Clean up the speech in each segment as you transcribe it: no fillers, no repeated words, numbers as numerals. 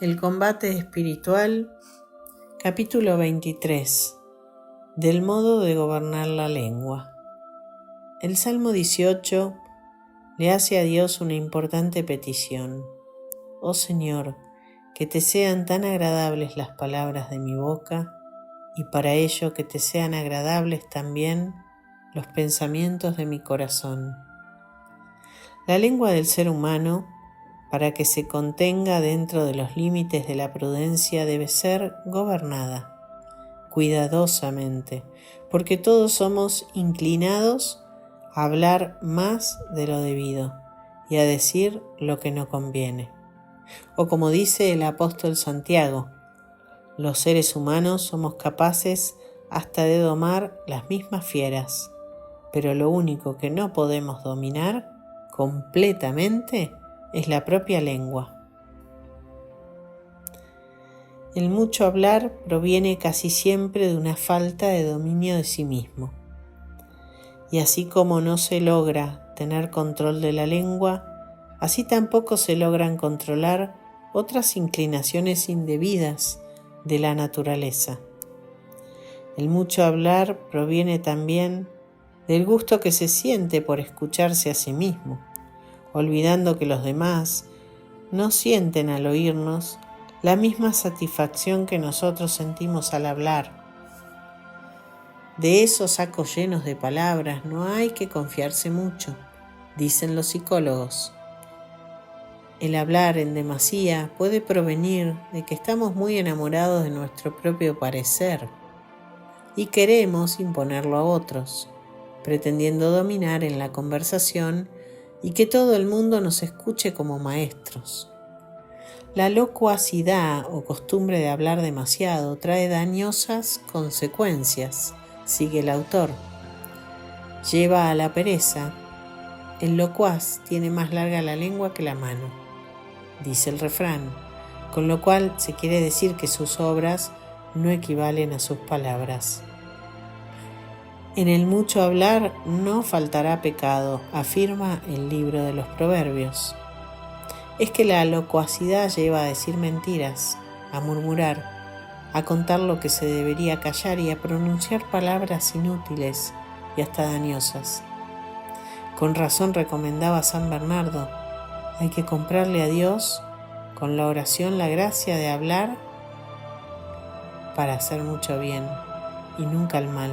El combate espiritual, capítulo 23, del modo de gobernar la lengua. El Salmo 18 le hace a Dios una importante petición. Oh Señor, que te sean tan agradables las palabras de mi boca, y para ello que te sean agradables también los pensamientos de mi corazón. La lengua del ser humano, para que se contenga dentro de los límites de la prudencia, debe ser gobernada cuidadosamente, porque todos somos inclinados a hablar más de lo debido y a decir lo que no conviene. O como dice el apóstol Santiago, los seres humanos somos capaces hasta de domar las mismas fieras, pero lo único que no podemos dominar completamente es la propia lengua. El mucho hablar proviene casi siempre de una falta de dominio de sí mismo. Y así como no se logra tener control de la lengua, así tampoco se logran controlar otras inclinaciones indebidas de la naturaleza. El mucho hablar proviene también del gusto que se siente por escucharse a sí mismo, olvidando que los demás no sienten al oírnos la misma satisfacción que nosotros sentimos al hablar. De esos sacos llenos de palabras no hay que confiarse mucho, dicen los psicólogos. El hablar en demasía puede provenir de que estamos muy enamorados de nuestro propio parecer y queremos imponerlo a otros, pretendiendo dominar en la conversación y que todo el mundo nos escuche como maestros. La locuacidad o costumbre de hablar demasiado trae dañosas consecuencias, sigue el autor. Lleva a la pereza. El locuaz tiene más larga la lengua que la mano, dice el refrán, con lo cual se quiere decir que sus obras no equivalen a sus palabras. En el mucho hablar no faltará pecado, afirma el libro de los Proverbios. Es que la locuacidad lleva a decir mentiras, a murmurar, a contar lo que se debería callar y a pronunciar palabras inútiles y hasta dañosas. Con razón recomendaba San Bernardo, hay que comprarle a Dios con la oración la gracia de hablar para hacer mucho bien y nunca el mal.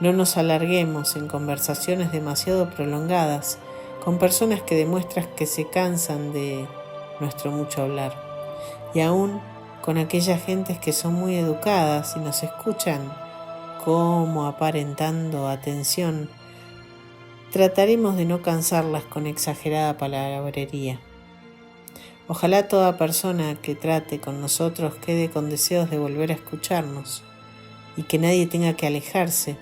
No nos alarguemos en conversaciones demasiado prolongadas con personas que demuestran que se cansan de nuestro mucho hablar, y aún con aquellas gentes que son muy educadas y nos escuchan como aparentando atención. Trataremos de no cansarlas con exagerada palabrería. Ojalá toda persona que trate con nosotros quede con deseos de volver a escucharnos y que nadie tenga que alejarse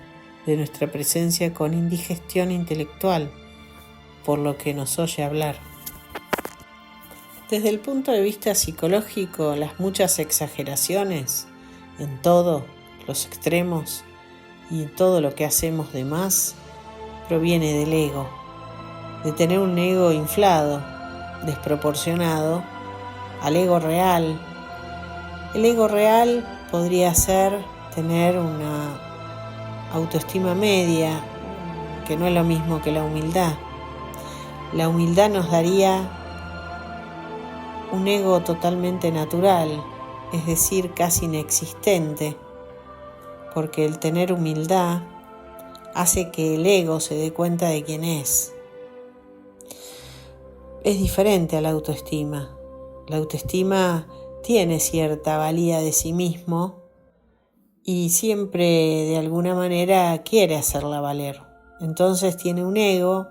de nuestra presencia con indigestión intelectual por lo que nos oye hablar. Desde el punto de vista psicológico, las muchas exageraciones en todo, los extremos y en todo lo que hacemos de más, proviene del ego, de tener un ego inflado, desproporcionado al ego real. El ego real podría ser tener una autoestima media, que no es lo mismo que la humildad. La humildad nos daría un ego totalmente natural, es decir, casi inexistente, porque el tener humildad hace que el ego se dé cuenta de quién es. Es diferente a la autoestima. La autoestima tiene cierta valía de sí mismo y siempre de alguna manera quiere hacerla valer. Entonces tiene un ego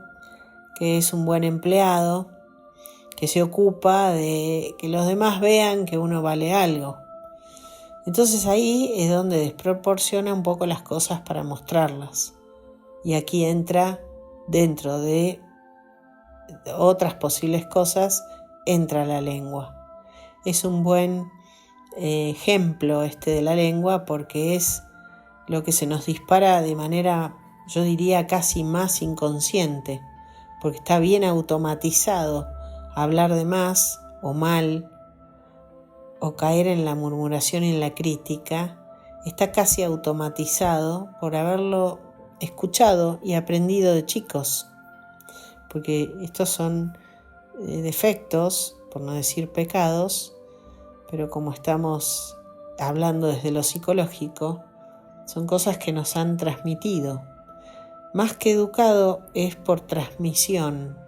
que es un buen empleado, que se ocupa de que los demás vean que uno vale algo. Entonces ahí es donde desproporciona un poco las cosas para mostrarlas. Y aquí entra, dentro de otras posibles cosas, entra la lengua. Es un buen ejemplo de la lengua porque es lo que se nos dispara de manera, yo diría, casi más inconsciente, porque está bien automatizado hablar de más o mal, o caer en la murmuración y en la crítica, está casi automatizado por haberlo escuchado y aprendido de chicos, porque estos son defectos, por no decir pecados, pero como estamos hablando desde lo psicológico, son cosas que nos han transmitido. Más que educado es por transmisión,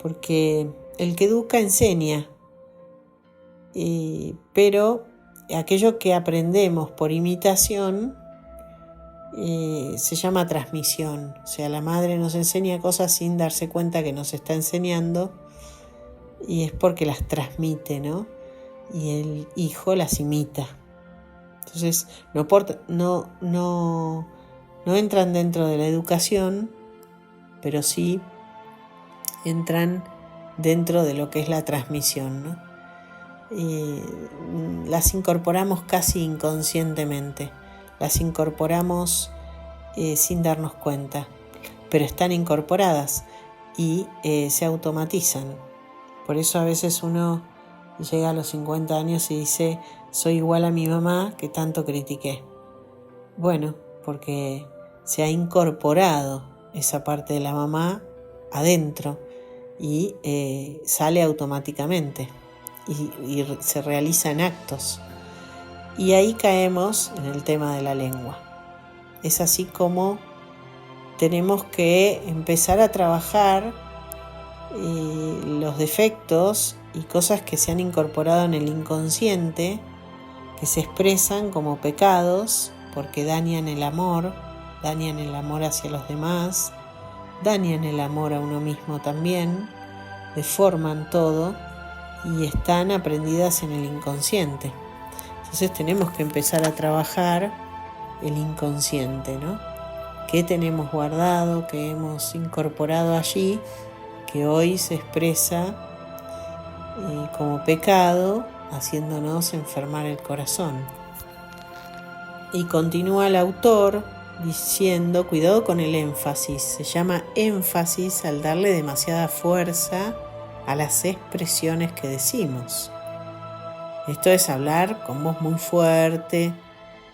porque el que educa enseña, pero aquello que aprendemos por imitación se llama transmisión. O sea, la madre nos enseña cosas sin darse cuenta que nos está enseñando y es porque las transmite, ¿no? Y el hijo las imita. Entonces no entran dentro de la educación, pero sí entran dentro de lo que es la transmisión, ¿no? Las incorporamos casi inconscientemente, las incorporamos sin darnos cuenta, pero están incorporadas y se automatizan. Por eso a veces uno llega a los 50 años y dice: soy igual a mi mamá que tanto critiqué. Bueno, porque se ha incorporado esa parte de la mamá adentro y sale automáticamente y se realiza en actos. Y ahí caemos en el tema de la lengua. Es así como tenemos que empezar a trabajar los defectos y cosas que se han incorporado en el inconsciente, que se expresan como pecados porque dañan el amor hacia los demás, dañan el amor a uno mismo también, deforman todo y están aprendidas en el inconsciente. Entonces tenemos que empezar a trabajar el inconsciente, ¿no? ¿Qué tenemos guardado, qué hemos incorporado allí, que hoy se expresa como pecado, haciéndonos enfermar el corazón? Y continúa el autor diciendo: cuidado con el énfasis. Se llama énfasis al darle demasiada fuerza a las expresiones que decimos. Esto es hablar con voz muy fuerte,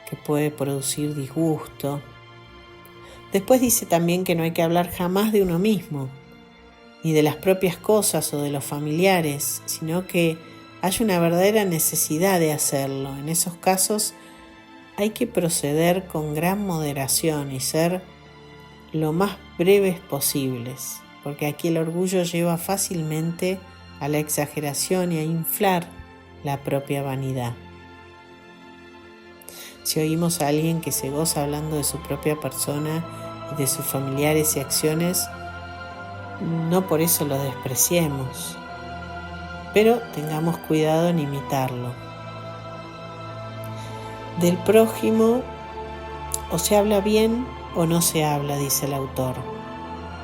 que puede producir disgusto. Después dice también que no hay que hablar jamás de uno mismo, ni de las propias cosas o de los familiares, sino que hay una verdadera necesidad de hacerlo. En esos casos hay que proceder con gran moderación y ser lo más breves posibles, porque aquí el orgullo lleva fácilmente a la exageración y a inflar la propia vanidad. Si oímos a alguien que se goza hablando de su propia persona y de sus familiares y acciones, no por eso lo despreciemos, pero tengamos cuidado en imitarlo. Del prójimo o se habla bien o no se habla, dice el autor.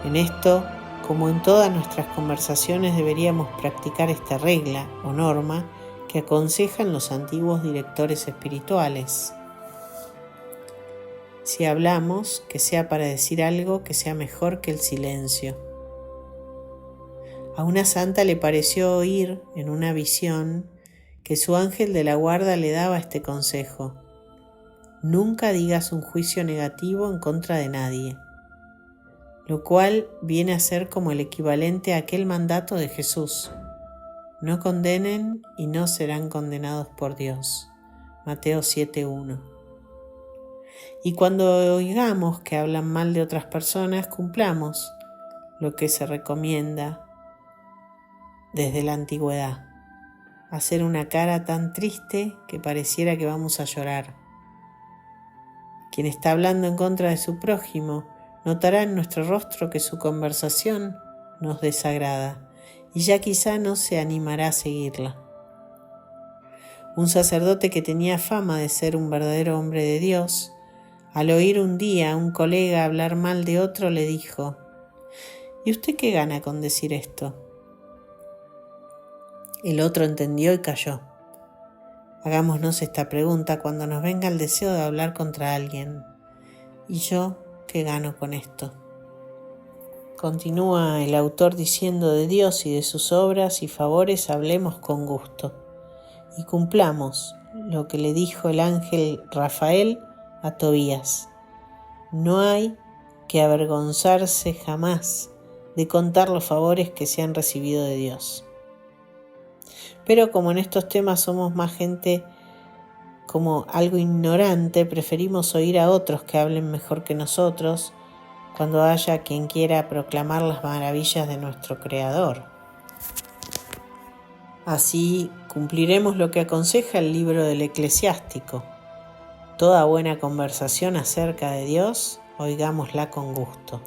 En esto, como en todas nuestras conversaciones, deberíamos practicar esta regla o norma que aconsejan los antiguos directores espirituales. Si hablamos, que sea para decir algo que sea mejor que el silencio. A una santa le pareció oír en una visión que su ángel de la guarda le daba este consejo: nunca digas un juicio negativo en contra de nadie, lo cual viene a ser como el equivalente a aquel mandato de Jesús: no condenen y no serán condenados por Dios. Mateo 7:1. Y cuando oigamos que hablan mal de otras personas, cumplamos lo que se recomienda desde la antigüedad: hacer una cara tan triste que pareciera que vamos a llorar. Quien está hablando en contra de su prójimo notará en nuestro rostro que su conversación nos desagrada y ya quizá no se animará a seguirla. Un sacerdote que tenía fama de ser un verdadero hombre de Dios, al oír un día a un colega hablar mal de otro, le dijo: ¿y usted qué gana con decir esto? El otro entendió y calló. Hagámonos esta pregunta cuando nos venga el deseo de hablar contra alguien: ¿y yo qué gano con esto? Continúa el autor diciendo: de Dios y de sus obras y favores hablemos con gusto y cumplamos lo que le dijo el ángel Rafael a Tobías. No hay que avergonzarse jamás de contar los favores que se han recibido de Dios. Pero como en estos temas somos más gente como algo ignorante, preferimos oír a otros que hablen mejor que nosotros cuando haya quien quiera proclamar las maravillas de nuestro Creador. Así cumpliremos lo que aconseja el libro del Eclesiástico. Toda buena conversación acerca de Dios, oigámosla con gusto.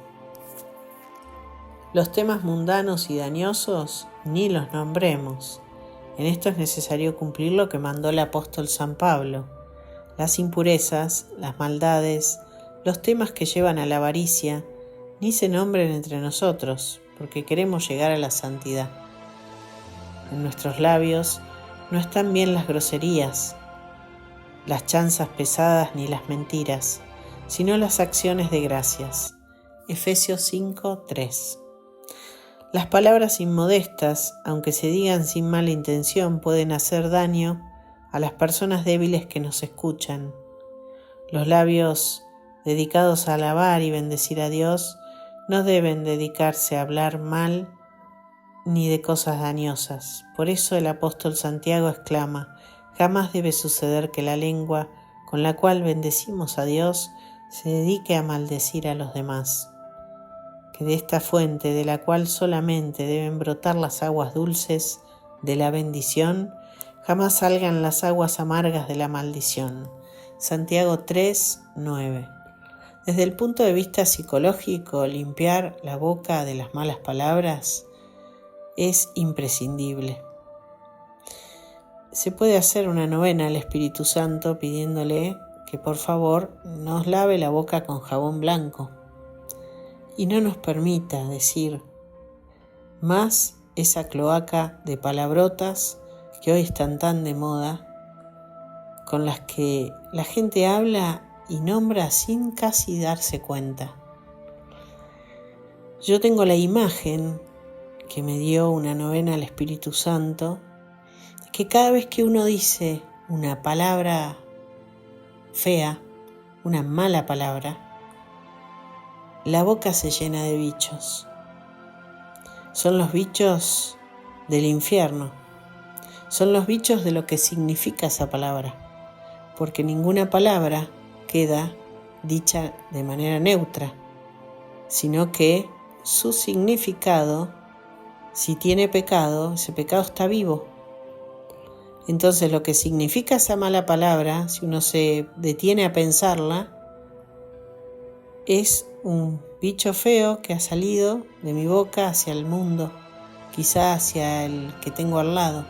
Los temas mundanos y dañosos ni los nombremos. En esto es necesario cumplir lo que mandó el apóstol San Pablo. Las impurezas, las maldades, los temas que llevan a la avaricia, ni se nombren entre nosotros, porque queremos llegar a la santidad. En nuestros labios no están bien las groserías, las chanzas pesadas ni las mentiras, sino las acciones de gracias. Efesios 5:3. Las palabras inmodestas, aunque se digan sin mala intención, pueden hacer daño a las personas débiles que nos escuchan. Los labios dedicados a alabar y bendecir a Dios no deben dedicarse a hablar mal ni de cosas dañosas. Por eso el apóstol Santiago exclama: jamás debe suceder que la lengua con la cual bendecimos a Dios se dedique a maldecir a los demás. Que de esta fuente, de la cual solamente deben brotar las aguas dulces de la bendición, jamás salgan las aguas amargas de la maldición. Santiago 3:9. Desde el punto de vista psicológico, limpiar la boca de las malas palabras es imprescindible. Se puede hacer una novena al Espíritu Santo pidiéndole que por favor nos lave la boca con jabón blanco y no nos permita decir más esa cloaca de palabrotas que hoy están tan de moda, con las que la gente habla y nombra sin casi darse cuenta. Yo tengo la imagen que me dio una novena al Espíritu Santo, que cada vez que uno dice una palabra fea, una mala palabra, la boca se llena de bichos. Son los bichos del infierno. Son los bichos de lo que significa esa palabra, porque ninguna palabra queda dicha de manera neutra, sino que su significado, si tiene pecado, ese pecado está vivo. Entonces lo que significa esa mala palabra, si uno se detiene a pensarla, es un bicho feo que ha salido de mi boca hacia el mundo, quizá hacia el que tengo al lado,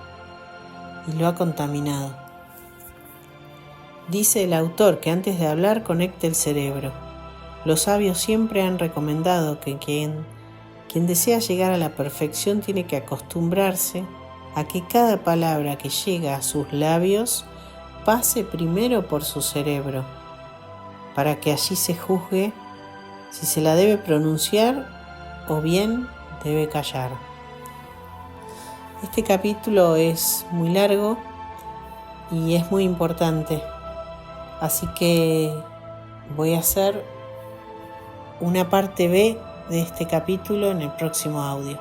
y lo ha contaminado. Dice el autor que antes de hablar conecte el cerebro. Los sabios siempre han recomendado que quien desea llegar a la perfección tiene que acostumbrarse a que cada palabra que llega a sus labios pase primero por su cerebro, para que allí se juzgue si se la debe pronunciar o bien debe callar. Este capítulo es muy largo y es muy importante, así que voy a hacer una parte B de este capítulo en el próximo audio.